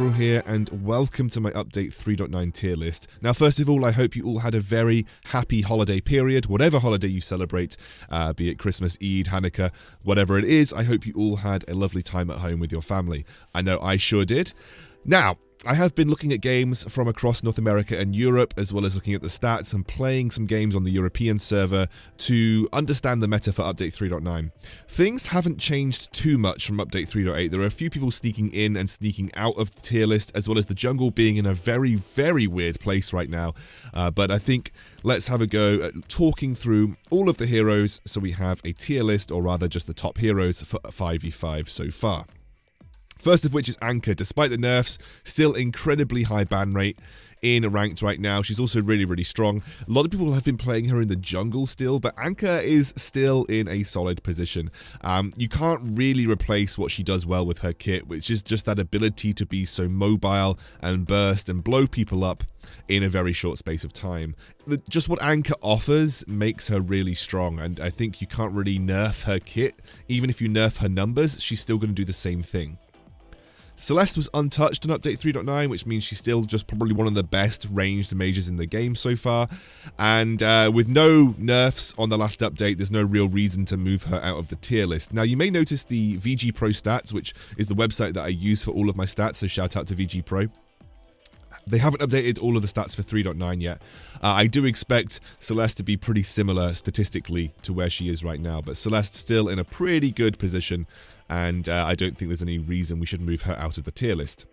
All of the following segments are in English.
Excoundrel here, and welcome to my Update 3.9 tier list. Now, first of all, I hope you all had a very happy holiday period, whatever holiday you celebrate, be it Christmas, Eid, Hanukkah, whatever it is. I hope you all had a lovely time at home with your family. I know I sure did. Now, I have been looking at games from across North America and Europe, as well as looking at the stats and playing some games on the European server to understand the meta for Update 3.9. Things haven't changed too much from Update 3.8. There are a few people sneaking in and sneaking out of the tier list, as well as the jungle being in a very, very weird place right now. But I think let's have a go at talking through all of the heroes so we have a tier list, or rather just the top heroes for 5v5 so far. First of which is Anchor. Despite the nerfs, still incredibly high ban rate in ranked right now. She's also really, really strong. A lot of people have been playing her in the jungle still, but Anchor is still in a solid position. You can't really replace what she does well with her kit, which is just that ability to be so mobile and burst and blow people up in a very short space of time. Just what Anchor offers makes her really strong, and I think you can't really nerf her kit. Even if you nerf her numbers, she's still going to do the same thing. Celeste was untouched on Update 3.9, which means she's still just probably one of the best ranged mages in the game so far. And with no nerfs on the last update, there's no real reason to move her out of the tier list. Now, you may notice the VG Pro stats, which is the website that I use for all of my stats, so shout out to VG Pro. They haven't updated all of the stats for 3.9 yet. I do expect Celeste to be pretty similar statistically to where she is right now, but Celeste's still in a pretty good position, and I don't think there's any reason we should move her out of the tier list.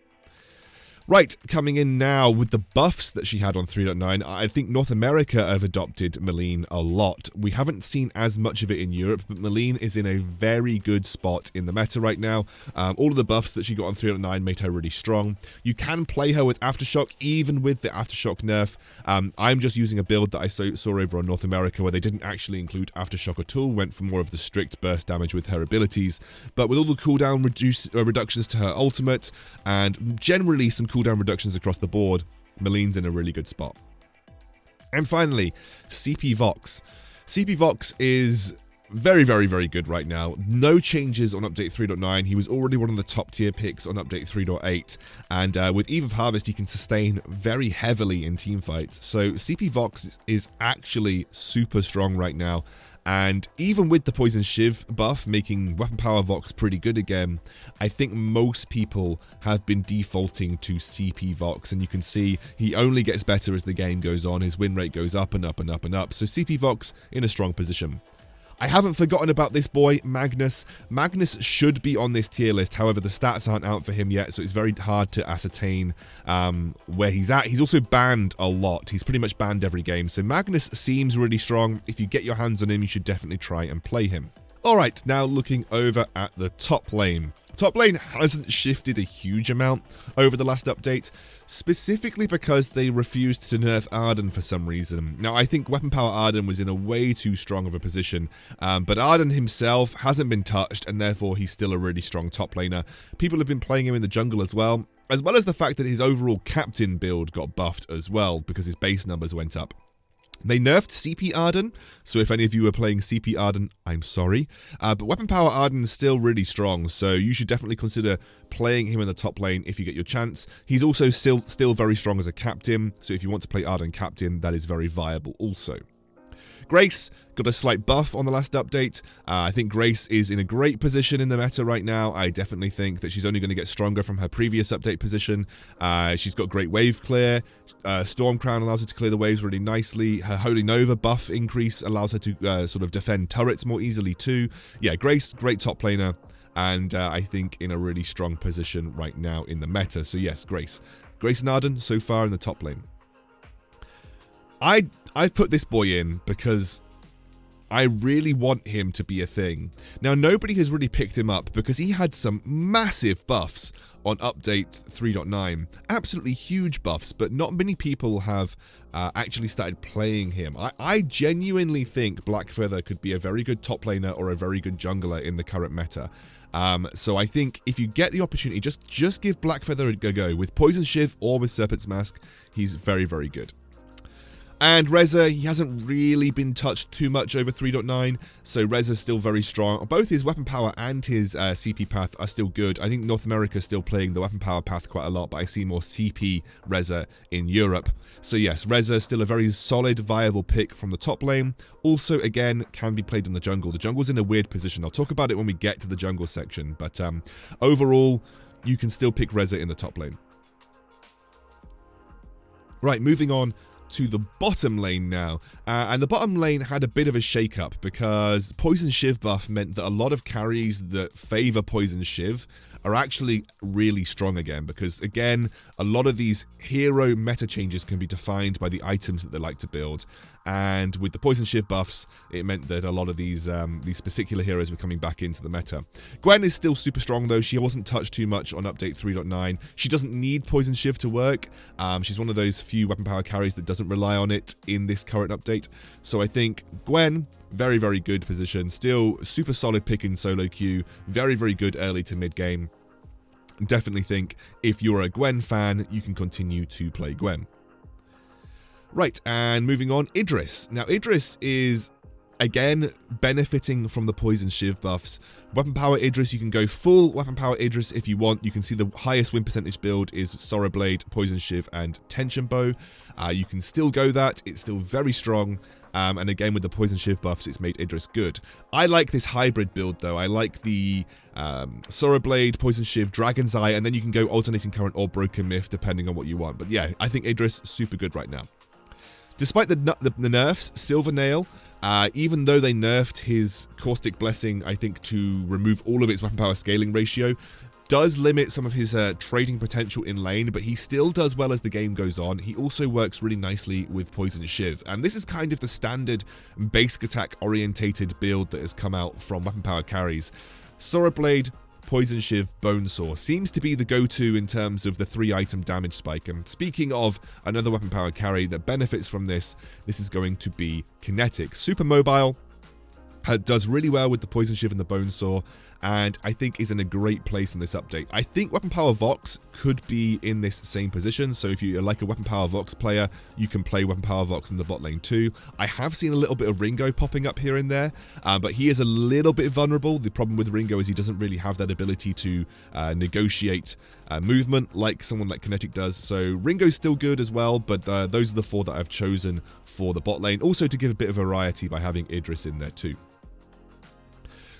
Right, coming in now with the buffs that she had on 3.9, I think North America have adopted Meline a lot. We haven't seen as much of it in Europe, but Meline is in a very good spot in the meta right now. All of the buffs that she got on 3.9 made her really strong. You can play her with Aftershock, even with the Aftershock nerf. I'm just using a build that I saw over on North America where they didn't actually include Aftershock at all, went for more of the strict burst damage with her abilities. But with all the cooldown reductions to her ultimate, and generally some cooldown reductions across the board, Meline's in a really good spot. And finally, CP Vox. CP Vox is very, very, very good right now. No changes on Update 3.9. He was already one of the top tier picks on Update 3.8. And with Eve of Harvest, he can sustain very heavily in teamfights. So CP Vox is actually super strong right now. And even with the Poison Shiv buff making Weapon Power Vox pretty good again, I think most people have been defaulting to CP Vox. And you can see he only gets better as the game goes on. His win rate goes up and up and up and up. So CP Vox in a strong position. I haven't forgotten about this boy, Magnus. Magnus should be on this tier list. However, the stats aren't out for him yet, so it's very hard to ascertain where he's at. He's also banned a lot. He's pretty much banned every game. So Magnus seems really strong. If you get your hands on him, you should definitely try and play him. All right, now looking over at the top lane. Top lane hasn't shifted a huge amount over the last update, specifically because they refused to nerf Arden for some reason. Now, I think Weapon Power Arden was in a way too strong of a position, but Arden himself hasn't been touched, and therefore he's still a really strong top laner. People have been playing him in the jungle as well as the fact that his overall captain build got buffed as well because his base numbers went up. They nerfed CP Arden, so if any of you are playing CP Arden, I'm sorry. But Weapon Power Arden is still really strong, so you should definitely consider playing him in the top lane if you get your chance. He's also still very strong as a captain, so if you want to play Arden captain, that is very viable also. Grace got a slight buff on the last update. I think Grace is in a great position in the meta right now. I definitely think that she's only going to get stronger from her previous update position. She's got great wave clear. Storm Crown allows her to clear the waves really nicely. Her Holy Nova buff increase allows her to sort of defend turrets more easily too. Yeah, Grace, great top laner, and I think in a really strong position right now in the meta. So yes, Grace. Grace and Arden so far in the top lane. I've put this boy in because I really want him to be a thing. Now, nobody has really picked him up because he had some massive buffs on Update 3.9. Absolutely huge buffs, but not many people have actually started playing him. I genuinely think Blackfeather could be a very good top laner or a very good jungler in the current meta. So I think if you get the opportunity, just give Blackfeather a go. With Poison Shiv or with Serpent's Mask, he's very, very good. And Reza, he hasn't really been touched too much over 3.9, so Reza's still very strong. Both his weapon power and his CP path are still good. I think North America is still playing the weapon power path quite a lot, but I see more CP Reza in Europe. So yes, Reza is still a very solid, viable pick from the top lane. Also, again, can be played in the jungle. The jungle's in a weird position. I'll talk about it when we get to the jungle section, but overall, you can still pick Reza in the top lane. Right, moving on to the bottom lane now, and the bottom lane had a bit of a shake-up because Poison Shiv buff meant that a lot of carries that favor Poison Shiv are actually really strong again, because again, a lot of these hero meta changes can be defined by the items that they like to build, and with the Poison Shiv buffs, it meant that a lot of these particular heroes were coming back into the meta. Gwen is still super strong though. She wasn't touched too much on update 3.9. She doesn't need Poison Shiv to work. She's one of those few weapon power carries that doesn't rely on it in this current update. So I think Gwen, very, very good position. Still super solid pick in solo queue. Very, very good early to mid game. Definitely think if you're a Gwen fan, you can continue to play Gwen. Right, and moving on, Idris. Now, Idris is, again, benefiting from the Poison Shiv buffs. Weapon power Idris, you can go full weapon power Idris if you want. You can see the highest win percentage build is Sora Blade, Poison Shiv, and Tension Bow. You can still go that. It's still very strong. And again, with the Poison Shiv buffs, it's made Idris good. I like this hybrid build, though. I like the Sora Blade, Poison Shiv, Dragon's Eye, and then you can go Alternating Current or Broken Myth, depending on what you want. But yeah, I think Idris, super good right now. Despite the nerfs, Silver Nail, even though they nerfed his Caustic Blessing, I think, to remove all of its weapon power scaling ratio, does limit some of his trading potential in lane, but he still does well as the game goes on. He also works really nicely with Poison Shiv, and this is kind of the standard basic attack orientated build that has come out from weapon power carries. Sora Blade, Poison Shiv, Bonesaw seems to be the go-to in terms of the 3-item damage spike. And speaking of another weapon power carry that benefits from this, this is going to be Kinetic. Super mobile, does really well with the Poison Shiv and the Bonesaw, and I think is in a great place in this update. I think Weapon Power Vox could be in this same position, so if you're like a Weapon Power Vox player, you can play Weapon Power Vox in the bot lane too. I have seen a little bit of Ringo popping up here and there, but he is a little bit vulnerable. The problem with Ringo is he doesn't really have that ability to negotiate movement like someone like Kinetic does, so Ringo's still good as well, but those are the 4 that I've chosen for the bot lane, also to give a bit of variety by having Idris in there too.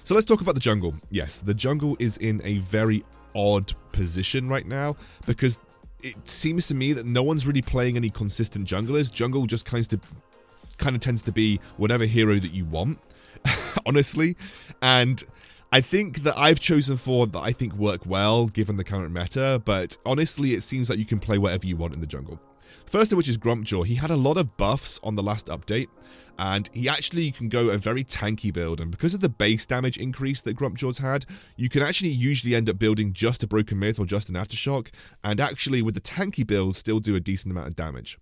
So let's talk about the jungle. Yes, the jungle is in a very odd position right now because it seems to me that no one's really playing any consistent junglers. Jungle just kind of tends to be whatever hero that you want, honestly. And I think that I've chosen 4 that I think work well given the current meta, but honestly, it seems like you can play whatever you want in the jungle. First of which is Grumpjaw. He had a lot of buffs on the last update, and he actually can go a very tanky build, and because of the base damage increase that Grumpjaw's had, you can actually usually end up building just a Broken Myth or just an Aftershock, and actually with the tanky build still do a decent amount of damage.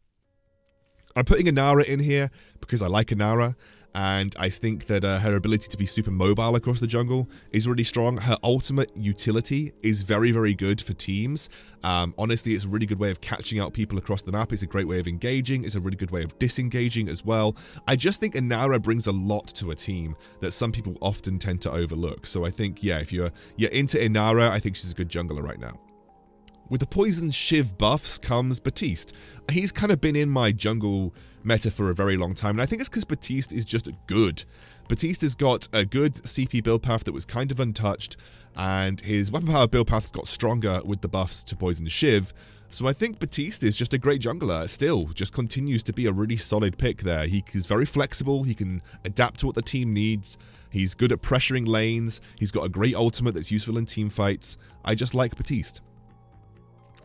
I'm putting Inara in here because I like Inara, and I think that her ability to be super mobile across the jungle is really strong. Her ultimate utility is very, very good for teams. Honestly, it's a really good way of catching out people across the map. It's a great way of engaging. It's a really good way of disengaging as well. I just think Inara brings a lot to a team that some people often tend to overlook. So I think, yeah, if you're into Inara, I think she's a good jungler right now. With the Poison Shiv buffs comes Baptiste. He's kind of been in my jungle meta for a very long time, and I think it's because Baptiste is just good. Baptiste has got a good CP build path that was kind of untouched, and his weapon power build path got stronger with the buffs to Poison Shiv. So I think Baptiste is just a great jungler, still just continues to be a really solid pick there. He is very flexible, he can adapt to what the team needs, he's good at pressuring lanes, he's got a great ultimate that's useful in team fights. I just like Baptiste.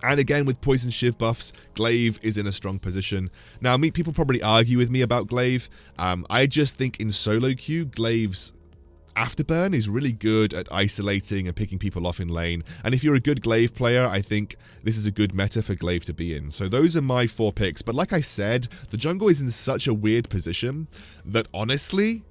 And again, with Poison Shiv buffs, Glaive is in a strong position. Now, people probably argue with me about Glaive. I just think in solo queue, Glaive's Afterburn is really good at isolating and picking people off in lane. And if you're a good Glaive player, I think this is a good meta for Glaive to be in. So those are my 4 picks. But like I said, the jungle is in such a weird position that honestly,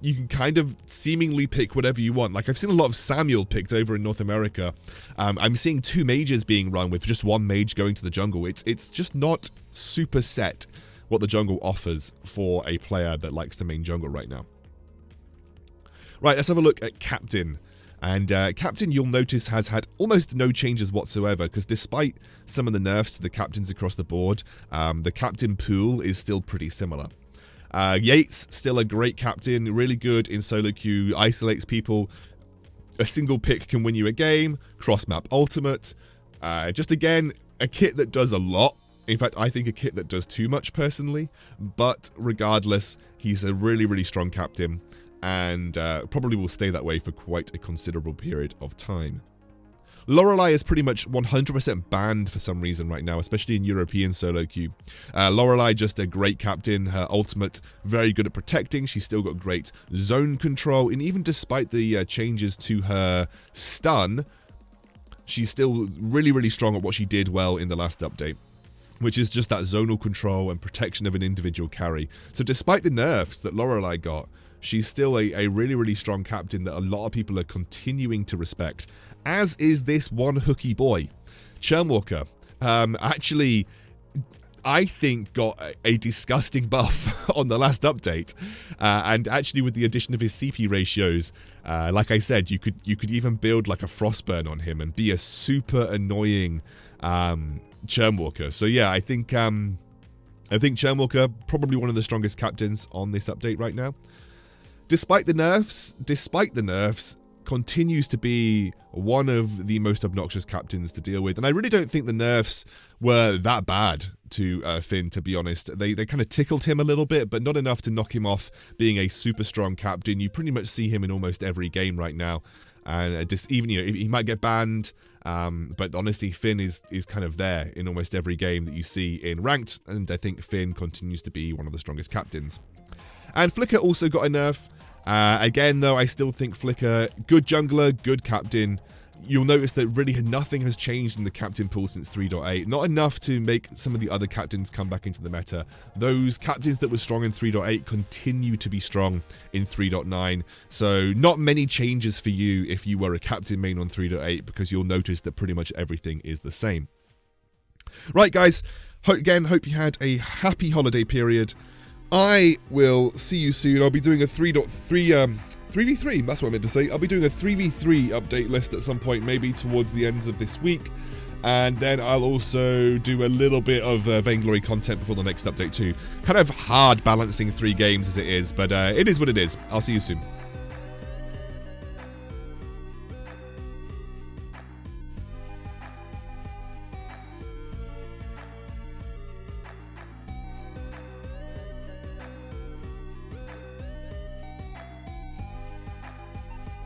you can kind of seemingly pick whatever you want. Like, I've seen a lot of Samuel picked over in North America. I'm seeing 2 mages being run with just 1 mage going to the jungle. It's just not super set what the jungle offers for a player that likes to main jungle right now. Right, let's have a look at Captain. And Captain, you'll notice, has had almost no changes whatsoever, because despite some of the nerfs to the captains across the board, the captain pool is still pretty similar. Yates, still a great captain, really good in solo queue, isolates people. A single pick can win you a game, cross-map ultimate. Just again, a kit that does a lot. In fact, I think a kit that does too much personally, but regardless, he's a really, really strong captain. And probably will stay that way for quite a considerable period of time. Lorelei is pretty much 100% banned for some reason right now, especially in European solo queue. Lorelei, just a great captain. Her ultimate, very good at protecting. She's still got great zone control. And even despite the changes to her stun, she's still really, really strong at what she did well in the last update, which is just that zonal control and protection of an individual carry. So despite the nerfs that Lorelei got, she's still a really, really strong captain that a lot of people are continuing to respect, as is this one hooky boy. Churnwalker, actually, I think got a disgusting buff on the last update. And actually with the addition of his CP ratios, like I said, you could even build like a Frostburn on him and be a super annoying Churnwalker. So yeah, I think Churnwalker, probably one of the strongest captains on this update right now. Despite the nerfs, continues to be one of the most obnoxious captains to deal with. And I really don't think the nerfs were that bad to Finn, to be honest. They kind of tickled him a little bit, but not enough to knock him off being a super strong captain. You pretty much see him in almost every game right now. And just even, he might get banned, but honestly, Finn is kind of there in almost every game that you see in ranked. And I think Finn continues to be one of the strongest captains. And Flicker also got a nerf. Again, though, I still think Flicker, good jungler, good captain. You'll notice that really nothing has changed in the captain pool since 3.8. Not enough to make some of the other captains come back into the meta. Those captains that were strong in 3.8 continue to be strong in 3.9. So not many changes for you if you were a captain main on 3.8, because you'll notice that pretty much everything is the same. Right, guys. Again, hope you had a happy holiday period. I will see you soon. I'll be doing a 3v3, that's what I meant to say. I'll be doing a 3v3 update list at some point, maybe towards the ends of this week. And then I'll also do a little bit of Vainglory content before the next update too. Kind of hard balancing 3 games as it is, but it is what it is. I'll see you soon.